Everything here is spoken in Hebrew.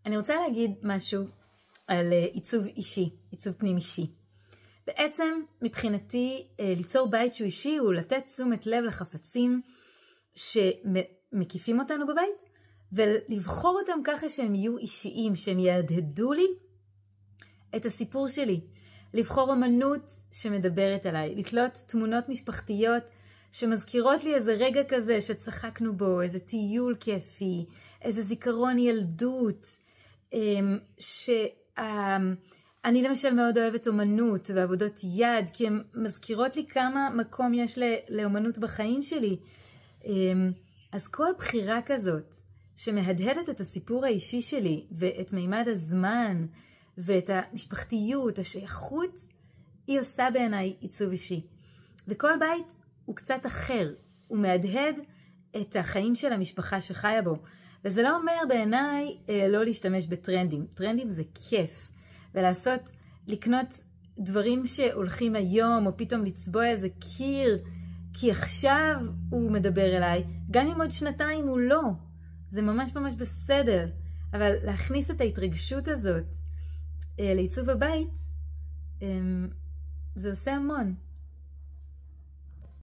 אני רוצה להגיד משהו על עיצוב אישי, עיצוב פנים אישי. בעצם מבחינתי ליצור בית שהוא אישי הוא לתת תשומת לב לחפצים שמקיפים אותנו בבית, ולבחור אותם ככה שהם יהיו אישיים, שהם יהדהדו לי את הסיפור שלי. לבחור אמנות שמדברת עליי, לתלות תמונות משפחתיות שמזכירות לי איזה רגע כזה שצחקנו בו, איזה טיול כיפי, איזה זיכרון ילדות, אני למשל מאוד אוהבת אומנות ועבודות יד, כי הן מזכירות לי כמה מקום יש לאומנות בחיים שלי. אז כל בחירה כזאת שמהדהדת את הסיפור האישי שלי ואת מימד הזמן ואת המשפחתיות, השייכות, היא עושה בעיניי עיצוב אישי. וכל בית הוא קצת אחר, הוא מהדהד את החיים של המשפחה שחיה בו. וזה לא אומר בעיניי לא להשתמש בטרנדים. טרנדים זה כיף. ולעשות, לקנות דברים שהולכים היום, או פתאום לצבוע איזה קיר, כי עכשיו הוא מדבר אליי, גם אם עוד שנתיים הוא לא. זה ממש ממש בסדר. אבל להכניס את ההתרגשות הזאת לעיצוב הבית, זה עושה המון.